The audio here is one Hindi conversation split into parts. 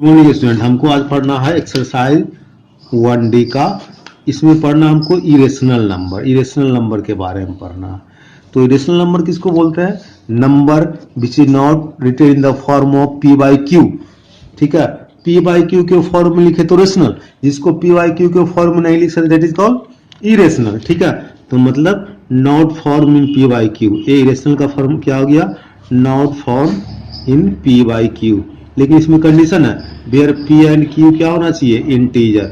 मॉर्निंग स्टूडेंट, हमको आज पढ़ना है एक्सरसाइज 1D का। इसमें पढ़ना हमको इरेशनल नंबर के बारे में पढ़ना है। तो इरेशनल नंबर किसको बोलते हैं? Number which is not written in the form of p by q. ठीक है, पी बाई क्यू के फॉर्म में लिखे तो रेशनल, जिसको पी बाई क्यू के फॉर्म में नहीं लिख सकते दैट इज कॉल्ड इरेशनल। ठीक है, तो मतलब not form in P by Q, ये इरेशनल का फॉर्म क्या हो गया? Not form in P by Q. लेकिन इसमें कंडीशन है, वेयर पी एंड क्यू क्या होना चाहिए? इंटीजर,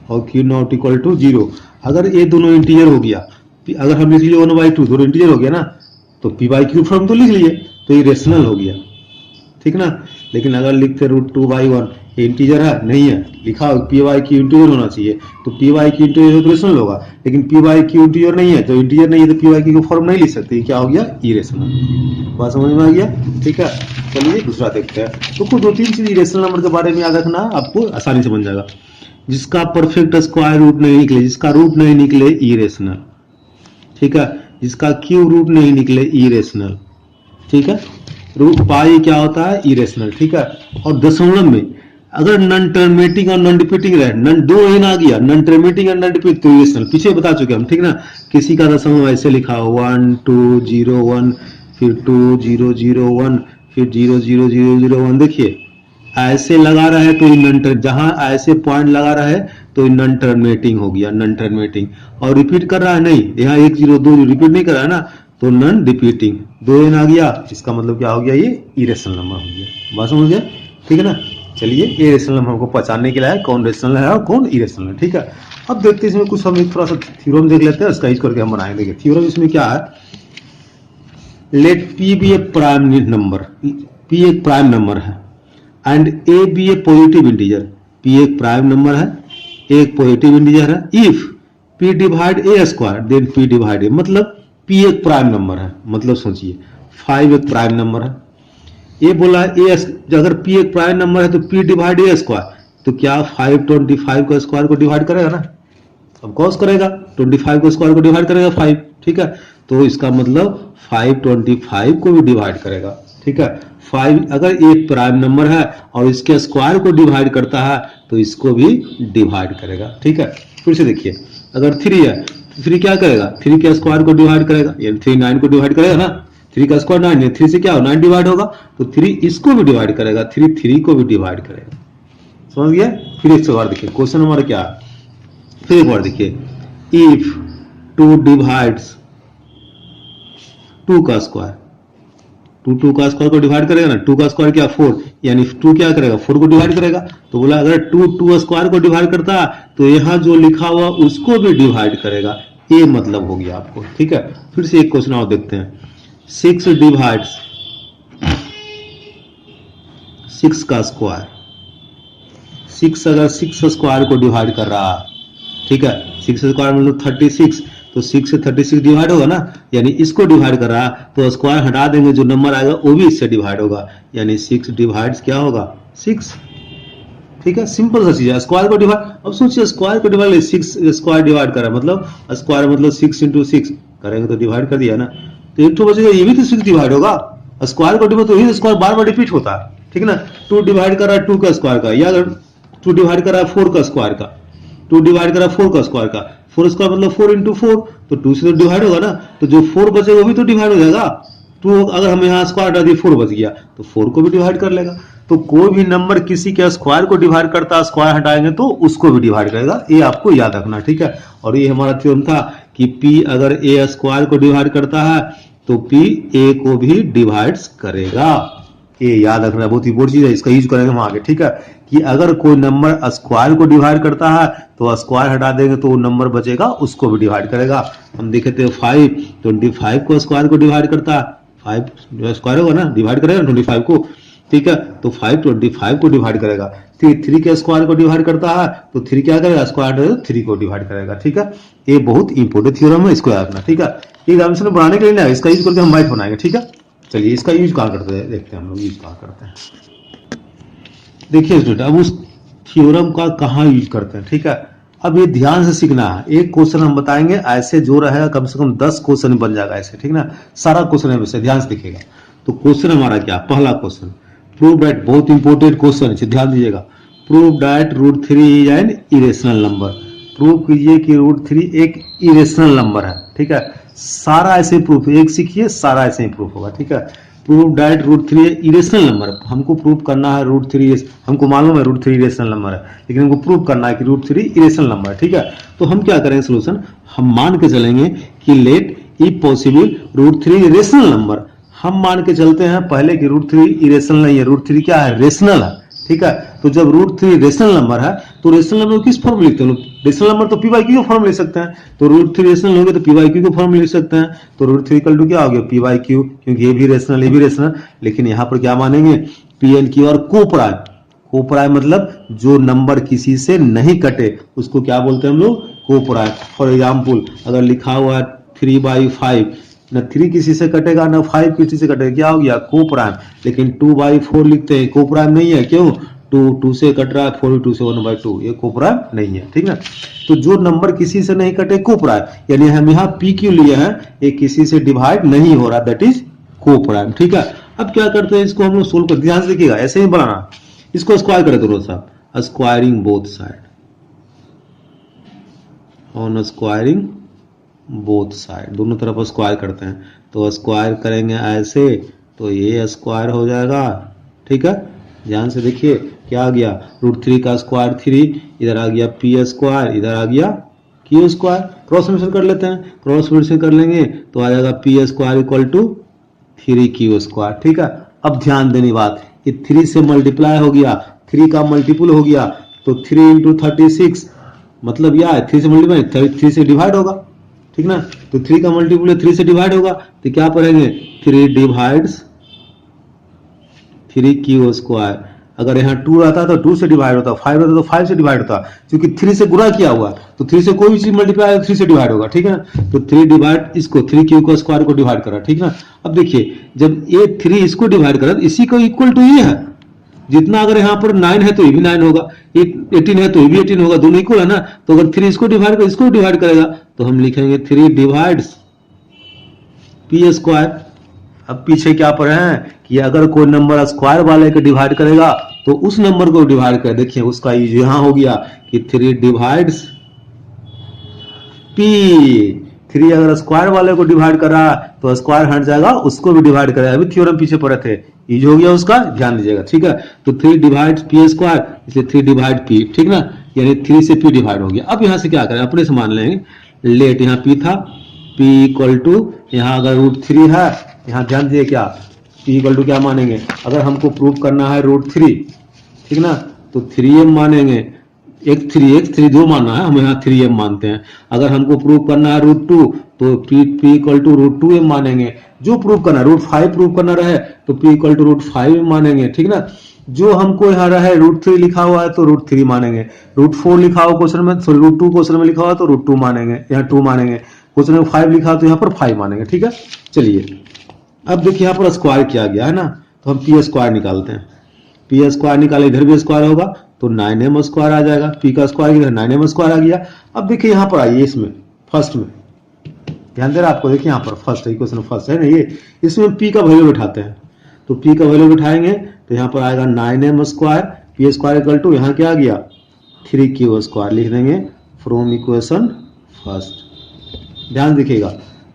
और क्यू नॉट इक्वल टू 0। अगर ये दोनों इंटीजर हो गया, अगर हम लिख लिए 1/2 दोनों इंटीजर हो गया ना, तो पी बाई क्यू फॉर्म तो लिख लिए, तो ये रेशनल हो गया। ठीक ना। लेकिन अगर लिखते √2/1, ये इंटीजर है नहीं है, लिखा पी बाई क्यू इंटीजर होना चाहिए, तो पी बाई क्यू इंटीजर तो रेशनल होगा। लेकिन पी बाई क्यू इंटीजर नहीं है, तो इंटीजर नहीं है तो पी बाई क्यू को फॉर्म नहीं लिख सकते, क्या हो गया? इरेशनल। बात समझ में आ गया? ठीक है, चलिए दूसरा देखते हैं। तो कुछ 2-3 चीज इरेशनल नंबर के बारे में याद रखना, आपको आसानी से बन जाएगा। जिसका परफेक्ट स्क्वायर रूट नहीं निकले, जिसका रूट नहीं निकले, इरेशनल। ठीक है, जिसका क्यू रूट नहीं निकले, इरेशनल। ठीक है, रूट पाई क्या होता है? इरेशनल। ठीक है, और दशमलव में अगर नॉन टर्मिनेटिंग और नॉन रिपीटिंग रहे, नॉन दो एन आ गया, नॉन टर्मिनेटिंग और नॉन रिपीट, तो इरेशनल। पीछे बता चुके हम, ठीक ना। किसी का दशमलव ऐसे लिखा हो 1 2 0 1, फिर 2 0 0 1, फिर 0 0 0 0 1, देखिए ऐसे लगा रहा है तो नॉन, जहां ऐसे पॉइंट लगा रहा है तो नॉन टर्मिनेटिंग हो गया, नॉन टर्मिनेटिंग। और रिपीट कर रहा है नहीं, यहाँ 1 0 2 रिपीट नहीं कर रहा है ना, तो नॉन रिपीटिंग, 2 एन आ गया, इसका मतलब क्या हो गया? ये इरेशनल नंबर हो गया। बात समझ गया? ठीक है ना। चलिए, ये रेशनल नंबर हमको पहचानने के लिए है, कौन रेशनल है और कौन इरेशनल है। ठीक है, अब देखते हैं इसमें कुछ, हम एक थोड़ा सा थ्योरम देख लेते हैं, उसका यूज करके हम बनाएंगे। देखिए थ्योरम इसमें क्या है, let P be a prime number, P एक प्राइम नंबर है and A be a positive integer. P एक प्राइम नंबर है, एक पॉजिटिव इंटीजर है। If P divide A square then P divide A, मतलब पी एक प्राइम नंबर है, मतलब सोचिए 5 एक प्राइम नंबर है। ये बोला ए, अगर पी एक प्राइम नंबर है तो पी डिवाइड ए स्क्वायर, तो क्या 525 को स्क्वायर को डिवाइड करेगा ना? अब कॉस करेगा, 25 को स्क्वायर को डिवाइड करेगा 5। ठीक है, तो इसका मतलब 525 को भी डिवाइड करेगा। ठीक है, 5 अगर एक प्राइम नंबर है और इसके स्क्वायर को डिवाइड करता है तो इसको भी डिवाइड करेगा। ठीक है, फिर से देखिए, अगर 3 है तो 3 क्या करेगा? 3 के स्क्वायर को डिवाइड करेगा, यानी 3 9 को डिवाइड करेगा ना। 3 का स्क्वायर 9 है, 3 से क्या हो? 9 डिवाइड होगा, तो 3 इसको भी डिवाइड करेगा, 3 3 को भी डिवाइड करेगा। समझ गया? फिर एक बार देखिए क्वेश्चन नंबर क्या है, फिर एक बार देखिए, इफ 2 डिवाइड्स 2 का स्क्वायर, 2 का स्क्वायर को डिवाइड करेगा ना, 2 का स्क्वायर क्या? 4, यानी 2 क्या करेगा? 4 को डिवाइड करेगा। तो बोला अगर 2 स्क्वायर को डिवाइड करता है तो यहां जो लिखा हुआ उसको भी डिवाइड करेगा, ये मतलब हो गया आपको। ठीक है, फिर से एक क्वेश्चन और देखते हैं, 6 डिवाइड्स 6 का स्क्वायर, 6 अगर 6 स्क्वायर को डिवाइड कर रहा है, ठीक है, 6 स्क्वायर मतलब 36, तो 6 से 36 डिवाइड होगा ना, यानी इसको डिवाइड कर रहा है, तो स्क्वायर हटा देंगे, जो नंबर आएगा वो भी इससे डिवाइड होगा, यानी 6 डिवाइड्स क्या होगा? 6। ठीक है, सिंपल सा चीज है, स्क्वायर को डिवाइड। अब सोचिए स्क्वायर को डिवाइड, 6 स्क्वायर डिवाइड कर रहा है, मतलब स्क्वायर मतलब 6 × 6 करेंगे तो डिवाइड कर दिया ना, तो एक तो बचेगा, ये भी तो 6 डिवाइड होगा। स्क्वायर को डिवाइड, तो यही स्क्वायर बार बार रिपीट होता है। ठीक है ना, 2 डिवाइड कर रहा है 2 का स्क्वायर का, या अगर 2 डिवाइड कर रहा है 4 का स्क्वायर का, 2 डिवाइड करा 4 का स्क्वायर का, 4 स्क्वायर मतलब 4 × 4, तो 2 से तो डिवाइड होगा ना, तो जो 4 बचेगा वो भी तो डिवाइड हो जाएगा। 2 अगर हम यहाँ स्क्वायर हटा दिए 4 बच गया, तो 4 को भी डिवाइड कर लेगा। तो कोई भी नंबर किसी के स्क्वायर को डिवाइड करता है, स्क्वायर हटाएंगे तो उसको भी डिवाइड करेगा, ये आपको याद रखना। ठीक है, और ये हमारा थ्योरम था कि P अगर ए स्क्वायर को डिवाइड करता है तो P ए को भी डिवाइड करेगा। ये याद रखना बहुत इंपॉर्टेंट चीज है, इसका यूज करेंगे हम आगे। ठीक है, कि अगर कोई नंबर स्क्वायर को डिवाइड करता है तो स्क्वायर हटा देंगे तो नंबर बचेगा उसको भी डिवाइड करेगा। हम देखे थे 525 को स्क्वायर को डिवाइड करता है, 5 स्क्वायर होगा ना, डिवाइड करेगा 25 को। ठीक है, तो 525 को डिवाइड करेगा। 3 के स्क्वायर को डिवाइड करता है तो 3 क्या करेगा? स्क्वायर 3 को डिवाइड करेगा। ठीक है, ये बहुत इंपॉर्टेंट थ्योरम है, इसको याद रखना। ठीक है, एग्जामिनेशन बनाने के लिए ना इसका यूज करके हम मैथ बनाएंगे। ठीक है, चलिए इसका यूज कहाँ करते हैं, देखते हैं हम लोग यूज कहाँ करते हैं। देखिए स्टूडेंट, अब उस थ्योरम का कहाँ यूज करते हैं। ठीक है, अब ये ध्यान से सीखना है, एक क्वेश्चन हम बताएंगे, ऐसे जो रहेगा कम से कम 10 क्वेश्चन बन जाएगा ऐसे। ठीक ना, सारा क्वेश्चन है वैसे, ध्यान से देखिएगा। तो क्वेश्चन हमारा क्या, पहला क्वेश्चन, प्रूव दैट, बहुत इंपॉर्टेंट क्वेश्चन है, ध्यान दीजिएगा। Prove that √3 is an irrational number. Prove कीजिए कि √3 एक इरेशनल नंबर है, ठीक है। सारा ऐसे प्रूफ, एक सीखिए सारा ऐसे ही प्रूफ होगा, ठीक है। प्रूव दैट √3 इरेशनल नंबर, हमको प्रूव करना है √3, हमको मालूम है √3 इरेशनल नंबर है, लेकिन हमको प्रूव करना है कि √3 इरेशनल नंबर है, ठीक है। तो हम क्या करेंगे सोल्यूशन, हम मान के चलेंगे कि let if possible √3 rational number. हम मान के चलते हैं पहले कि √3 इरेशनल नहीं है, √3 क्या है, रेशनल है, ठीक है। तो जब √3 रेशनल नंबर है तो रेशनल नंबर किस फॉर्म में लिखते हैं, रेशनल नंबर तो पी बाई क्यू फॉर्म लिख सकते हैं। तो √3 रेशनल हो गया तो पी बाई क्यू को फॉर्म लिख सकते हैं। तो √3 इक्वल टू क्या हो गया, पी बाई क्यू, क्योंकि ये भी रेशनल ये भी रेशनल। लेकिन यहाँ पर क्या मानेंगे, पी एन क्यू और कोपराय। कोपराय मतलब जो नंबर किसी से नहीं कटे उसको क्या बोलते हैं हम लोग, कोपराय। फॉर एग्जाम्पल अगर लिखा हुआ है 3/5, न 3 किसी से कटेगा न 5 किसी से कटेगा, क्या हो गया, कोपराइम। लेकिन 2/4 लिखते हैं, कोपराइम नहीं है, क्यों, 2 से कट रहा है, 4 2 से 1/2, ये कोपराइम नहीं है, ठीक है। तो जो नंबर किसी से नहीं कटे कोपराइम, यानी हम यहाँ पी क्यू लिए हैं, ये किसी से डिवाइड नहीं हो रहा, दैट इज कोपराइम, ठीक है। अब क्या करते हैं, इसको हम लोग सोल्व कर, ध्यान से देखिएगा, ऐसे ही बनाना, इसको स्क्वायर करे दोनों साहब, squaring both side, on squaring both side, दोनों तरफ स्क्वायर करते हैं। तो स्क्वायर करेंगे ऐसे तो ये स्क्वायर हो जाएगा, ठीक है। ध्यान से देखिए क्या आ गया, √3 का स्क्वायर 3, इधर आ गया पी स्क्वायर, इधर आ गया क्यू स्क्वायर। क्रॉस मल्टीप्लिकेशन कर लेते हैं, क्रॉस मल्टीप्लिकेशन कर लेंगे तो आ जाएगा p square equal to 3 square, ठीक है। अब ध्यान देनी बात, ये 3 से मल्टीप्लाई हो गया, 3 का मल्टीपल हो गया, तो 3 × 36 मतलब यह है 3 से मल्टीप्लाई 3 से डिवाइड होगा, ठीक ना। तो 3 का मल्टीपल 3 से डिवाइड होगा, तो क्या पढ़ेंगे, 3 डिवाइड्स 3 स्क्वायर। अगर यहाँ 2 रहता तो 2 से डिवाइड होता, 5 रहता तो 5 से डिवाइड होता, क्योंकि 3 से गुणा किया हुआ, तो 3 से कोई भी चीज मल्टीप्लाई 3 से डिवाइड होगा, ठीक है ना। तो 3 डिवाइड इसको 3 को स्क्वायर को डिवाइड करा, ठीक ना। अब देखिए जब ये 3 इसको डिवाइड करा, इसी को इक्वल टू ये है, जितना अगर यहाँ पर 9 है तो ये भी 9 होगा, 18 है तो ये भी 18 होगा, दोनों इक्वल है ना। तो अगर 3 इसको डिवाइड कर इसको डिवाइड करेगा तो हम लिखेंगे 3 डिवाइड्स पी स्क्वायर। अब पीछे क्या पढ़े हैं कि अगर कोई नंबर स्क्वायर वाले को डिवाइड करेगा तो उस नंबर को डिवाइड कर, देखिए उसका यहां हो गया कि 3 डिवाइड्स पी। 3 अगर स्क्वायर वाले को डिवाइड करा तो स्क्वायर हट जाएगा, उसको भी डिवाइड करेगा। अभी थ्योरम पीछे पढ़े थे, ये हो गया उसका, ध्यान दीजिएगा, ठीक है। तो 3 डिवाइड पी स्क्वायर, इसलिए 3 डिवाइड पी, ठीक ना, यानी 3 से पी डिवाइड हो गया। अब यहां से क्या करें, अपने से मान लेंगे, लेट यहाँ पी था, पी इक्वल टू यहाँ अगर √3 है, यहाँ ध्यान दीजिए क्या, पी इक्वल टू क्या मानेंगे, अगर हमको प्रूव करना है √3, ठीक ना, तो 3m मानेंगे, x3 जो मानना है, हम यहाँ 3m मानते हैं। अगर हमको प्रूव करना है √2 तो p इक्वल टू √2m मानेंगे। जो प्रूव करना है √5 प्रूव करना रहे तो p इक्वल टू √5m मानेंगे, ठीक ना। जो हमको यहाँ रहे √3 लिखा हुआ है तो √3 मानेंगे, √4 लिखा हुआ क्वेश्चन में, सॉरी √2 क्वेश्चन में लिखा हुआ तो √2 मानेंगे, यहाँ 2 मानेंगे, क्वेश्चन में 5 लिखा तो यहाँ पर 5 मानेंगे, ठीक है। चलिए अब देखिए यहाँ पर स्क्वायर किया गया है ना, तो हम पी स्क्वायर निकालते हैं। पी स्क्वायर निकाले, इधर भी स्क्वायर होगा तो 9m स्क्वायर आ जाएगा, पी का स्क्वायर इधर 9m स्क्वायर आ गया। अब देखिए यहाँ पर आइए, इसमें फर्स्ट में ध्यान दे रहा आपको, देखिए यहाँ पर फर्स्ट है, क्वेश्चन फर्स्ट है ना ये, इसमें पी का वैल्यू बिठाते हैं। तो पी का वैल्यू बिठाएंगे तो यहाँ पर आएगा 9m square, p square equal to यहाँ क्या आ गया 3q स्क्वायर, लिख देंगे फ्रॉम इक्वेशन फर्स्ट। ध्यान देखिएगा,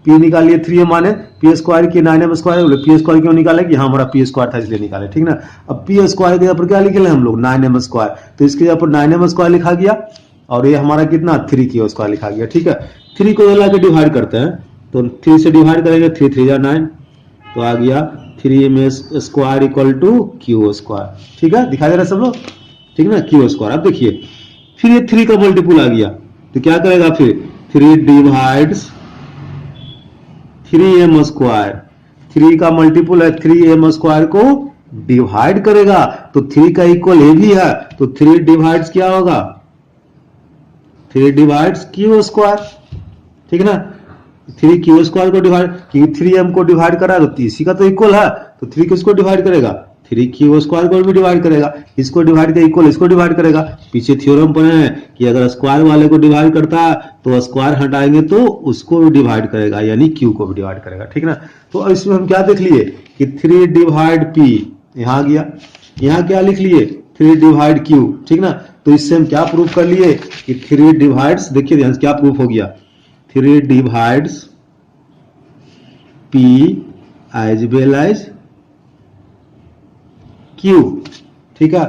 पी निकालिए 3m माने, पी स्क्वायर की 9m स्क्वायर, बोले पी स्क्वायर क्यों निकाले कि हमारा पी स्क्वायर था इसलिए निकाले, ठीक ना। अब पी स्क्वायर के यहाँ पर क्या लिखे हम लोग 9m स्क्वायर, तो इसके यहाँ पर 9m स्क्वायर लिखा गया और ये हमारा कितना 3q स्क्वायर लिखा गया, ठीक है। 3 को लाके डिवाइड करते हैं, तो 3 से डिवाइड करेंगे, 3 3 जा 9, तो आ गया 3m square equal to q square, ठीक है। दिखा दे रहा है सब लोग, ठीक ना, q स्क्वायर। अब देखिए फिर ये 3 का मल्टीपल आ गया तो क्या करेगा, फिर 3 डिवाइड्स 3m स्क्वायर, 3 का मल्टीपल है 3m स्क्वायर को डिवाइड करेगा, तो 3 का इक्वल ये भी है, तो 3 डिवाइड्स क्या होगा 3 डिवाइड्स q स्क्वायर, ठीक ना। 3q स्क्वायर को डिवाइड, क्योंकि 3m को डिवाइड करा तो इसी का तो इक्वल है, तो 3 किसको डिवाइड करेगा 3q स्क्वायर को भी डिवाइड करेगा, इसको डिवाइड कर इक्वल इसको डिवाइड करेगा। पीछे थ्योरम पढ़े हैं कि अगर स्क्वायर वाले को डिवाइड करता है तो स्क्वायर हटाएंगे तो उसको भी डिवाइड करेगा, यानी q को भी डिवाइड करेगा, ठीक ना। तो इसमें हम क्या देख लिए कि 3 डिवाइड p, यहाँ आ गया, यहाँ क्या लिख लिए 3 डिवाइड क्यू, ठीक ना। तो इससे हम क्या प्रूफ कर लिए कि 3 डिवाइड्स, देखिए ध्यान से क्या प्रूफ हो गया, 3 divides P as well as Q, ठीक है।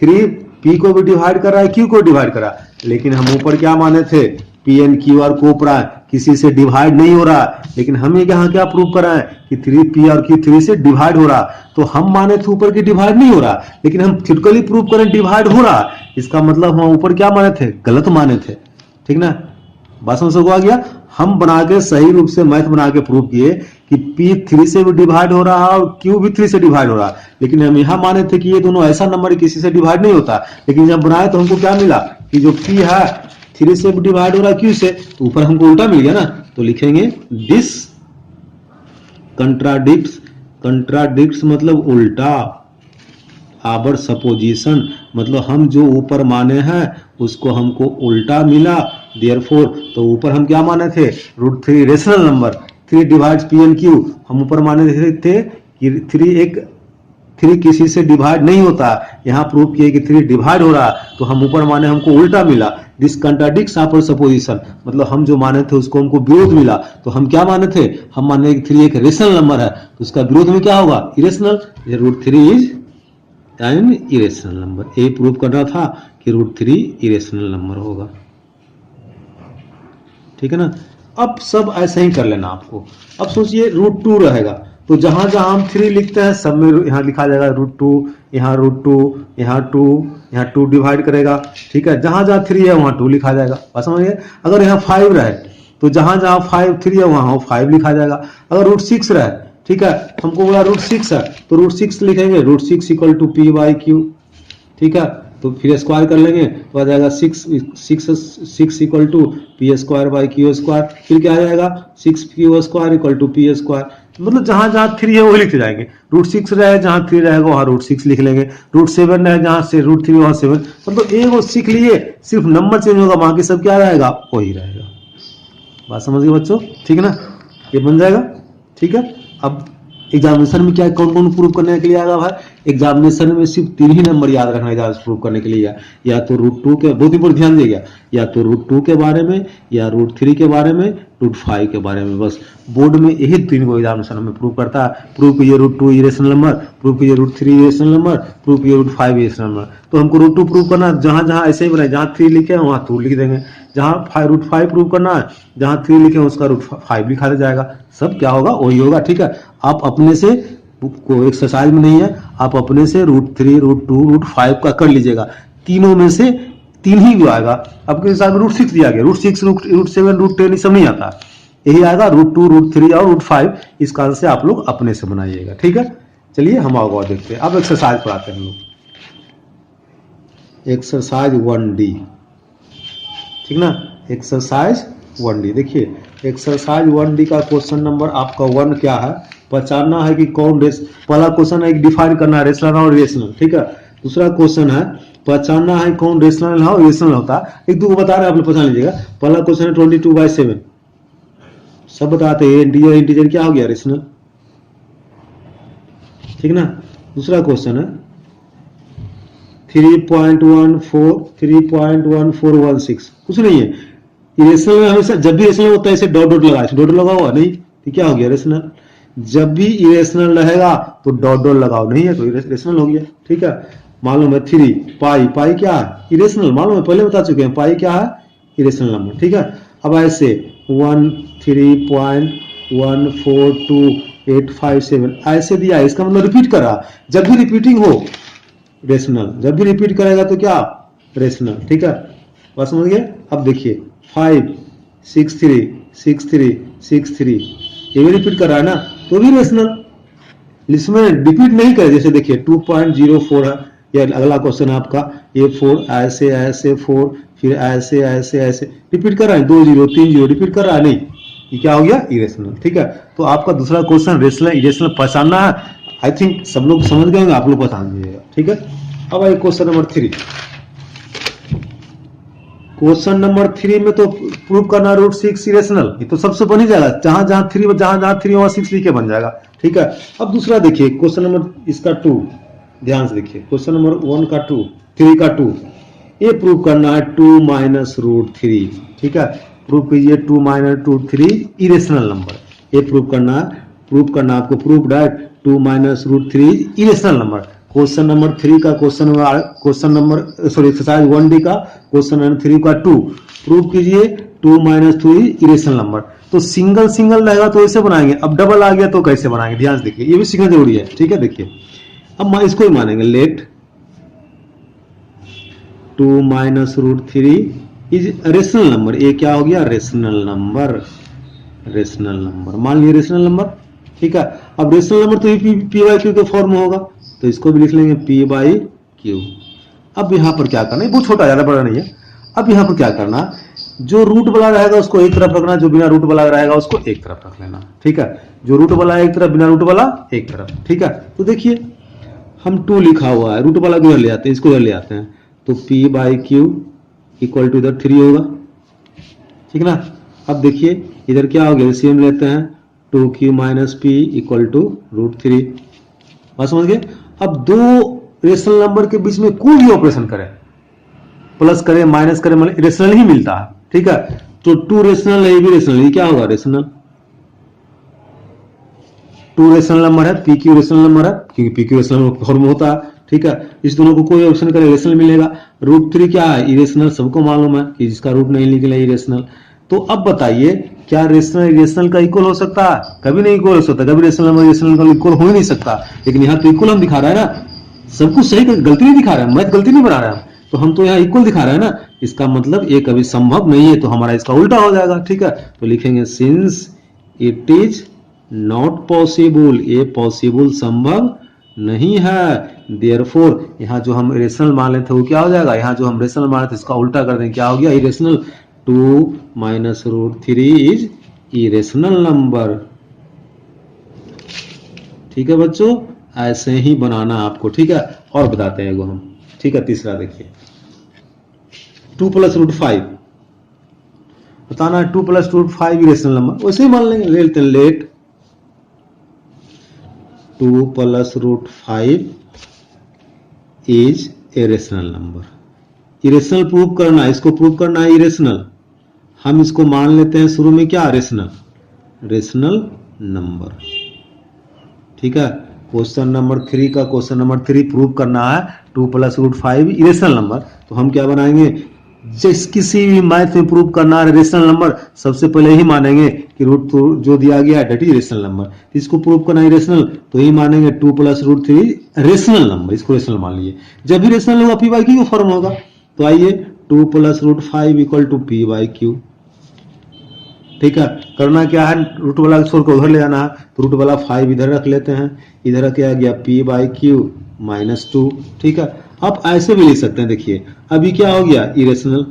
3 P को भी डिवाइड कर रहा है, Q को डिवाइड कर रहा है, लेकिन हम ऊपर क्या माने थे P एंड Q आर कोपरा, किसी से डिवाइड नहीं हो रहा, लेकिन हमें यहाँ क्या प्रूव करा है कि 3P और Q 3 से डिवाइड हो रहा। तो हम माने थे ऊपर की डिवाइड नहीं हो रहा, लेकिन हम थियोरेटिकली प्रूव करें डिवाइड हो रहा, इसका मतलब हम ऊपर क्या माने थे, गलत माने थे, ठीक ना। बात समझ आ गया। हम बना के सही रूप से मैथ बना के प्रूव किए कि P 3 से भी डिवाइड हो रहा और Q भी 3 से डिवाइड हो रहा, लेकिन हम यहाँ माने थे कि ये दोनों ऐसा नंबर किसी से डिवाइड नहीं होता, लेकिन जब बनाए तो हमको क्या मिला कि जो P है 3 से भी डिवाइड हो रहा Q से, तो ऊपर हमको उल्टा मिल गया ना। तो लिखेंगे दिस कंट्राडिक्ट्स, कंट्राडिक्ट्स मतलब उल्टा, आवर सपोजिशन मतलब हम जो ऊपर माने हैं उसको हमको उल्टा मिला, देयरफॉर तो ऊपर हम क्या माने थे √3 rational number, 3 divides P and Q, हम ऊपर माने थे कि 3 किसी से डिवाइड नहीं होता, यहाँ प्रूव किए कि 3 डिवाइड हो रहा, तो हम ऊपर माने हमको उल्टा मिला। दिस कंट्राडिक्ट्स आवर सपोजिशन मतलब हम जो माने थे उसको हमको विरोध मिला। तो हम क्या माने थे, हम माने कि 3 एक रेशनल नंबर है, तो उसका विरोध में क्या होगा, irrational, √3 is an irrational number. A prove करना था कि √3 इरेशनल नंबर होगा, ठीक है ना। अब सब ऐसे ही कर लेना आपको। अब सोचिए √2 रहेगा, तो जहां जहां हम 3 लिखते हैं सब में यहाँ लिखा जाएगा √2, यहाँ √2, यहाँ 2, यहाँ 2 डिवाइड करेगा, ठीक है। जहां जहां 3 है वहां 2 लिखा जाएगा, बस समझिए। अगर यहाँ 5 रहे तो जहां जहां 3 है वहां 5 लिखा जाएगा। अगर √6 रहे, ठीक है, हमको बोला √6 है तो √6 लिखेंगे, √6 इक्वल टू P/Q, ठीक है। तो फिर स्क्वायर कर लेंगे तो आ जाएगा 6 इक्वल टू P²/Q², फिर क्या आ जाएगा 6Q² इक्वल टू P²। मतलब जहां जहां 3 है वही लिखते जाएंगे। √6 रहे जहां 3 रहेगा वहां √6 लिख लेंगे, √7 रहे जहां से √3 वहां 7, मतलब एक वो सीख लिए, सिर्फ नंबर चेंज होगा, बाकी सब क्या रहेगा वही रहेगा। बात समझ गए बच्चों, ठीक है ना, ये बन जाएगा, ठीक है। अब एग्जामिनेशन में क्या कौन कौन प्रूव करने के लिए आएगा भाई, एग्जामिनेशन में सिर्फ 3 ही नंबर याद रखना है प्रूव करने के लिए, या तो √2 के, बहुत ही ध्यान दिएगा, या तो √2 के बारे में, या √3 के बारे में, √5 के बारे में, बस बोर्ड में यही 3 को एग्जामिनेशन में प्रूव करता है। प्रूव कीजिए √2 इरेशनल नंबर, प्रूव कीजिए √3 इरेशनल नंबर, प्रूव कीजिए √5 इरेशनल नंबर। तो हमको √2 प्रूव करना, जहां जहां ऐसे ही बनाए, जहां 3 लिखे हैं वहां 2 लिख देंगे, जहां √5 प्रूव करना है जहां 3 लिखे हैं उसका √5 लिखा जाएगा, सब क्या होगा वही होगा, ठीक है। आप अपने से, कोई एक्सरसाइज में नहीं है, आप अपने से √3 √2 √5 का कर लीजिएगा, तीनों में से 3 ही जो आएगा। आपके हिसाब में √6 दिया गया, √6 √7 √10 सब नहीं आता, यही आएगा √2 √3 और √5, इसका आंसर आप लोग अपने से बनाइएगा, ठीक है। चलिए हम आगे देखते हैं, अब एक्सरसाइज पढ़ाते हैं हम लोग। एक्सरसाइज 1D, ठीक ना, एक्सरसाइज 1D। देखिए एक्सरसाइज 1D का क्वेश्चन नंबर आपका 1 क्या है, पहचानना है कि कौन पहला क्वेश्चन है डिफाइन करना है रेशनल और इरेशनल, ठीक है। दूसरा क्वेश्चन है पहचानना है कौन रेशनल है और इरेशनल होता है, एक दो बता रहे हैं आप लोग पहचान लीजिएगा। पहला क्वेश्चन है 22/7, सब बताते हैं इंटीजर क्या हो गया, रेशनल, ठीक ना। दूसरा क्वेश्चन है 3.1416, कुछ नहीं है, इरेशनल में हमेशा जब भी रेशनल होता है इसे डॉट डॉट लगा, डॉट लगा हुआ नहीं तो क्या हो गया, रेशनल। जब भी इरेशनल रहेगा तो डॉट डॉट लगाओ, नहीं है तो इरेशनल हो गया, ठीक है। मालूम है 3 पाई क्या है, इरेशनल मालूम है, पहले बता चुके हैं, पाई क्या है, इरेशनल नंबर, ठीक है। अब ऐसे 13.142857 ऐसे दिया है, इसका मतलब रिपीट कर रहा, जब भी रिपीटिंग हो रेशनल, जब भी रिपीट करेगा तो क्या, रेशनल, ठीक है। बात समझ गए। अब देखिए 5 6 3 6 3 6 3, ये भी रिपीट कर रहा है ना, तो भी रेशनल। इसमें रिपीट नहीं करे, जैसे देखिए 2.04 है, या अगला क्वेश्चन है आपका ये 4 ऐसे ऐसे 4, फिर ऐसे ऐसे ऐसे रिपीट कर रहा है, 2 0 3 0 रिपीट कर रहा है, नहीं, ये क्या हो गया, इरेशनल, ठीक है। तो आपका दूसरा क्वेश्चन रेशनल इरेशनल पहचानना है, आई थिंक सब लोग समझ गए होंगे, आप लोग पहचान लीजिएगा, ठीक है। अब आइए क्वेश्चन नंबर 3। क्वेश्चन नंबर 3 में तो प्रूव करना रूट 6 इरेशनल, ये तो सबसे बन ही जाएगा, जहां जहां 3 वहां 6 लिख के बन जाएगा। ठीक है, अब दूसरा देखिए क्वेश्चन नंबर इसका 2, ध्यान से देखिए क्वेश्चन नंबर 1 का 2, 3 का 2, ये प्रूव करना है 2 माइनस रूट 3। ठीक है, प्रूव कीजिए 2 माइनस रूट 3 इरेशनल नंबर, ये प्रूव करना आपको, प्रूव है 2 minus root 3 irrational number. Question number 3 का question number sorry exercise 1D का क्वेश्चन नंबर 3 का 2, प्रूव कीजिए 2 माइनस 3 इरेशनल नंबर। तो सिंगल सिंगल रहेगा तो ऐसे बनाएंगे, अब डबल आ गया तो कैसे बनाएंगे, ध्यान से देखिए, ये भी सीखना जरूरी है। ठीक है, देखिए अब इसको ही मानेंगे, let 2 minus root 3 is rational number, ये क्या हो गया, रेशनल नंबर, रेशनल नंबर मान लिया रेशनल नंबर। ठीक है, अब रेशनल नंबर तो पी बाई क्यू के फॉर्म में होगा, तो इसको भी लिख लेंगे पी बाई क्यू। अब यहां पर क्या करना है, बहुत छोटा ज्यादा बड़ा नहीं है। अब यहां पर क्या करना, जो रूट वाला रहेगा उसको एक तरफ रखना, जो बिना रूट वाला रहेगा उसको एक तरफ रख लेना। ठीक है, जो रूट वाला एक तरफ, बिना रूट वाला एक तरफ। ठीक है, तो देखिए हम 2 लिखा हुआ है, रूट वाला को इधर ले आते हैं, इसको इधर ले आते हैं, तो p by q equal to इधर 3 होगा। ठीक ना, अब देखिए इधर क्या हो गया, एलसीएम लेते हैं, 2q minus p equal to root 3। बात समझ गए। अब दो रेशनल नंबर के बीच में कोई भी ऑपरेशन करें, प्लस करें माइनस करें, मतलब रेशनल ही मिलता है। ठीक है, तो 2 रेशनल है, ये भी रेशनल, ये क्या होगा, रेशनल। 2 रेशनल नंबर है, पी क्यू रेशनल नंबर है, क्योंकि पी क्यू रेशनल फॉर्म होता है। ठीक है, इस दोनों को कोई ऑप्शन करें रेशनल मिलेगा। रूट 3 क्या है, इरेशनल, सबको मालूम है कि जिसका रूट नहीं निकला इरेशनल। तो अब बताइए क्या रेशनल इरेशनल का इक्वल हो सकता है, कभी नहीं इक्वल हो सकता, कभी रेशनल नंबर इरेशनल का इक्वल हो ही नहीं सकता। लेकिन यहाँ तो इक्वल हम दिखा रहा है ना, सब कुछ सही, गलती नहीं दिखा रहा है, मैथ गलती नहीं बना रहा है, तो हम तो यहाँ इक्वल दिखा रहे हैं ना, इसका मतलब ये कभी संभव नहीं है, तो हमारा इसका उल्टा हो जाएगा। ठीक है, तो लिखेंगे since it is not possible, ये पॉसिबल संभव नहीं है, देयरफॉर यहाँ जो हम रेशनल मान लेते वो क्या हो जाएगा, यहाँ जो हम रेशनल मान लेते इसका उल्टा कर देंगे, क्या हो गया, irrational. 2 minus root 3 is irrational number. ठीक है बच्चों, ऐसे ही बनाना आपको। ठीक है, और बताते हैं हम। ठीक है, तीसरा देखिए 2 प्लस रूट 5 बताना है, 2 प्लस रूट 5 इरेशनल नंबर, वैसे ही मान लेंगे, ले लेते हैं, let 2 plus root 5 is a rational number. Irrational prove करना है, इसको प्रूव करना है इरेशनल, हम इसको मान लेते हैं शुरू में क्या, रेशनल, रेशनल नंबर। ठीक है, क्वेश्चन नंबर 3 का क्वेश्चन नंबर 3 प्रूव करना है 2 प्लस रूट 5 इरेशनल नंबर, तो हम क्या बनाएंगे, जिस किसी भी मैथ में प्रूव करना है रेशनल नंबर, सबसे पहले ही मानेंगे कि रूट जो दिया गया है दैट इज रेशनल नंबर। इसको प्रूव करना है रेशनल, तो ही मानेंगे 2 प्लस रूट 3 रेशनल नंबर, इसको रेशनल मान लीजिए। जब भी रेशनल होगा पी बाई क्यू का फॉर्म होगा, तो आइए 2 plus root 5 equal to p by q. ठीक है, करना क्या है, रूट वाला छोड़ कर उधर ले जाना है, तो रूट वाला 5 इधर रख लेते हैं, इधर क्या गया पी बाई क्यू माइनस 2। ठीक है, आप ऐसे भी लिख सकते हैं, देखिए अभी क्या हो गया, इरेशनल।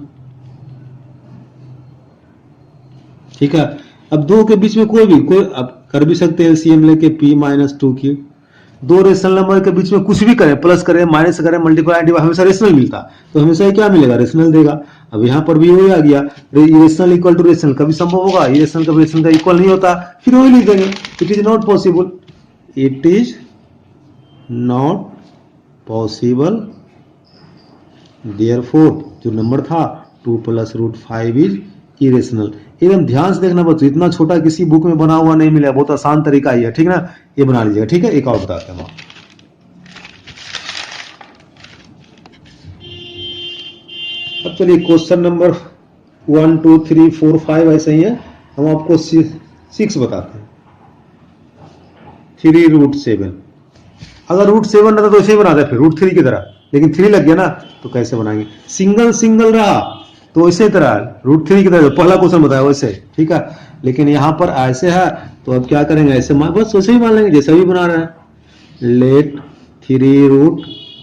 ठीक है, अब दो के बीच में कोई अब कर भी सकते हैं एलसीएम लेके p माइनस 2 क्यू। दो रेशनल नंबर के बीच में कुछ भी करें, प्लस करें माइनस करें मल्टीप्लाई डिवाइड, हमेशा रेशनल मिलता, तो हमेशा ये क्या मिलेगा, रेशनल देगा। अब यहाँ पर भी वही आ गया, इरेशनल इक्वल टू रेशनल, कभी संभव होगा, इरेशनल कभी रेशनल का इक्वल नहीं होता, फिर वही लिख देंगे, it is not possible, it is not possible, therefore जो नंबर था 2 प्लस रूट 5 इज इरेशनल। एकदम ध्यान से देखना बच्चों, इतना छोटा किसी बुक में बना हुआ नहीं मिला, बहुत आसान तरीका ही है। ठीक ना, ये बना लीजिएगा। ठीक है, एक और बताते हैं। अब चलिए क्वेश्चन नंबर 1 2 3 4 5 ऐसे ही है, हम आपको 6 बताते हैं। 3 रूट 7, अगर रूट 7 रहता तो ऐसे ही बनाते फिर रूट 3 की तरह, लेकिन 3 लग गया ना, तो कैसे बनाएंगे, सिंगल सिंगल रहा तो इसी तरह रूट 3 की तरह, पहला क्वेश्चन बताया वैसे। ठीक है, लेकिन यहां पर ऐसे है, तो अब क्या करेंगे, ऐसे बस वैसे ही मान लेंगे जैसे भी बना रहे हैं। Let 3 root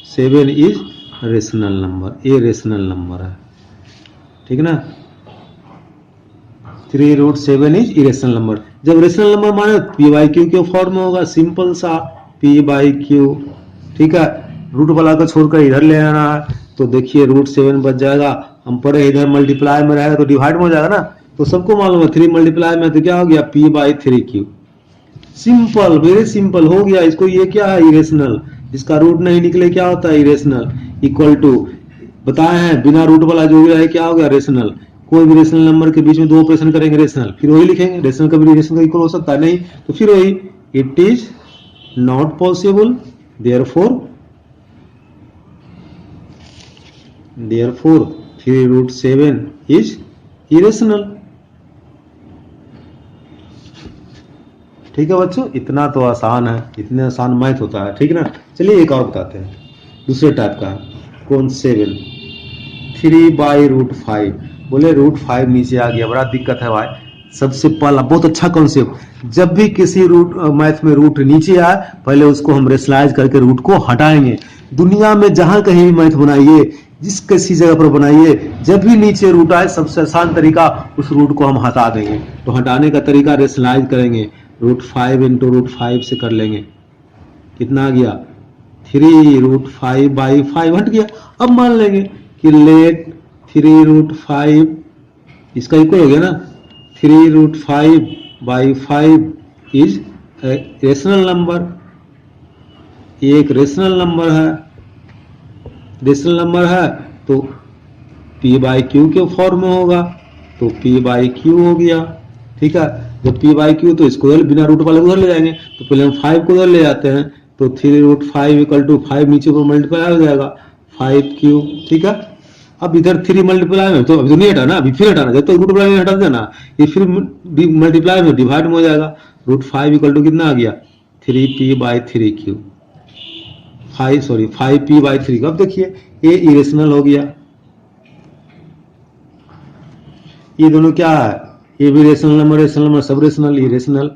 7 is rational number, ये रेशनल नंबर है। ठीक है ना, 3 रूट 7 इज इरेशनल नंबर। जब रेशनल नंबर माने पी बाई क्यू के फॉर्म में होगा, सिंपल सा पी बाई क्यू। ठीक है, रूट वाला को छोड़कर इधर ले आना है, तो देखिए रूट 7 बच जाएगा, हम पढ़े इधर मल्टीप्लाई में रहेगा तो डिवाइड में हो जाएगा ना, तो सबको मालूम है 3 मल्टीप्लाई में तो क्या हो गया p/3q। सिंपल, वेरी सिंपल हो गया। इसको ये क्या है इरेशनल, जिसका रूट नहीं निकले क्या होता है इरेशनल। इक्वल टू बताए हैं बिना रूट वाला जो भी रहे क्या हो गया रेशनल। कोई भी रेशनल नंबर के बीच में दो ऑपरेशन करेंगे रेशनल, फिर वही लिखेंगे। रेशनल कभी रेशनल का इक्वल हो सकता है नहीं, तो फिर वही it is not possible, therefore 3√7 is irrational. ठीक है बच्चों, इतना तो आसान है, इतने आसान मैथ होता है। ठीक है ना, चलिए एक और बताते हैं दूसरे टाइप का। कौन 7 3/√5। बोले √5 नीचे आ गया, बड़ा दिक्कत है भाई। सबसे पहला बहुत अच्छा कॉन्सेप्ट, जब भी किसी रूट मैथ में रूट नीचे आए पहले उसको हम रेशनलाइज करके रूट को हटाएंगे। दुनिया में जहां कहीं भी मैथ बनाइए, जिस किसी जगह पर बनाइए, जब भी नीचे रूट आए सबसे आसान तरीका उस रूट को हम हटा देंगे। तो हटाने का तरीका रेशनलाइज करेंगे, √5 × √5 से कर लेंगे। कितना आ गया 3√5/5 हट गया। अब मान लेंगे कि लेट 3√5 इसका इक्वल हो गया ना, 3√5/5 इज रेशनल नंबर। ये एक रेशनल नंबर है, रेशनल नंबर है तो p/q के फॉर्म में होगा, तो p/q हो गया। ठीक है, जब p/q तो इसको बिना रूट वाले उधर ले जाएंगे, तो पहले हम 5 को उधर ले जाते हैं, तो 3√5 = 5 नीचे को मल्टीप्लाई हो जाएगा 5q। ठीक है, अब इधर 3 मल्टीप्लाई में तो अभी तो नहीं हटाना, अभी फिर हटाना, जब तक रूट वाले नहीं हटा देना ये फिर मल्टीप्लाई में डिवाइड में हो जाएगा। √5 = कितना आ गया 3p/3q, 5p/3। अब देखिए ये इरेशनल हो गया, ये दोनों क्या है, ये भी रेशनल नंबर सब रेशनल, इरेशनल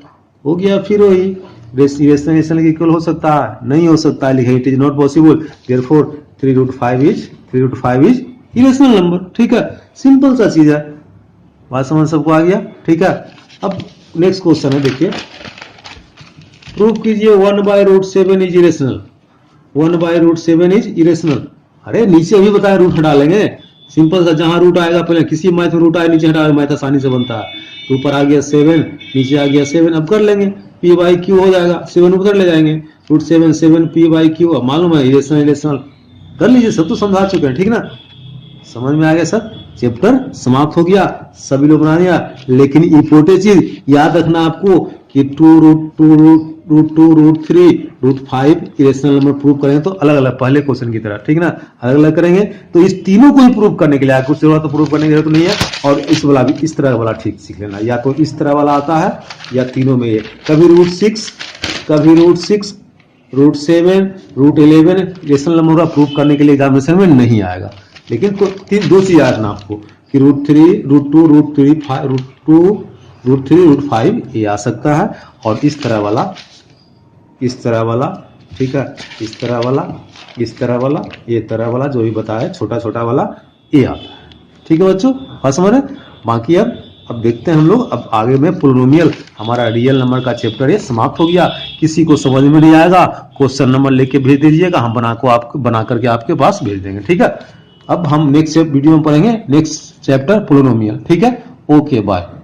हो गया। फिर वही रेशनल के इक्वल हो सकता है नहीं हो सकता है, लिखे it is not possible, therefore 3√5 is irrational number. ठीक है, सिंपल सा चीज है, बात समझ सबको आ गया। ठीक है, अब नेक्स्ट क्वेश्चन है, देखिए प्रूव कीजिए 1/√7 इज इरेशनल। 1/√7 is irrational. अरे नीचे अभी बताया रूट हटा लेंगे, सिंपल सा, जहां रूट आएगा पहले किसी मैथ में रूट आए नीचे हटा, मैथ आसानी से बनता है। तो ऊपर आ गया 7, नीचे आ गया 7, अब कर लेंगे p/q हो जाएगा, 7 ऊपर ले जाएंगे, √7 7 p/q। अब मालूम है इरेशनल कर लीजिए, सब तो समझा चुके हैं। ठीक ना, समझ में आ गया सब, चैप्टर समाप्त हो गया, सभी लोग बना दिया। लेकिन इंपॉर्टेंट चीज याद रखना आपको कि 2√2√3 √5 इरेशनल नंबर प्रूव करेंगे तो अलग अलग, पहले क्वेश्चन की तरह। ठीक ना, अलग अलग करेंगे तो इस तीनों को ही प्रूव करने के लिए, कुछ तो प्रूव करने की जरूरत नहीं है। और इस वाला भी इस तरह वाला ठीक सीख लेना, या तो इस तरह वाला आता है या तीनों में ये, कभी √6 कभी √6 √7 √11 इरेशनल नंबर का प्रूव करने के लिए एग्जामिनेशन में नहीं आएगा। लेकिन तो दो चीज याद रखना आपको कि √3 √2 √3 √5 ये आ सकता है, और इस तरह वाला ठीक है, इस तरह वाला ये तरह वाला जो भी बताया छोटा छोटा वाला ये आता है। ठीक है बच्चों, बात समझ रहे। बाकी अब देखते हैं हम लोग, अब आगे में पोलिनोमियल, हमारा रियल नंबर का चैप्टर ये समाप्त हो गया। किसी को समझ में नहीं आएगा क्वेश्चन नंबर लेके भेज दीजिएगा, हम बना करके आपके पास भेज देंगे। ठीक है, अब हम नेक्स्ट वीडियो में पढ़ेंगे नेक्स्ट चैप्टर पोलिनोमियल। ठीक है, ओके बाय।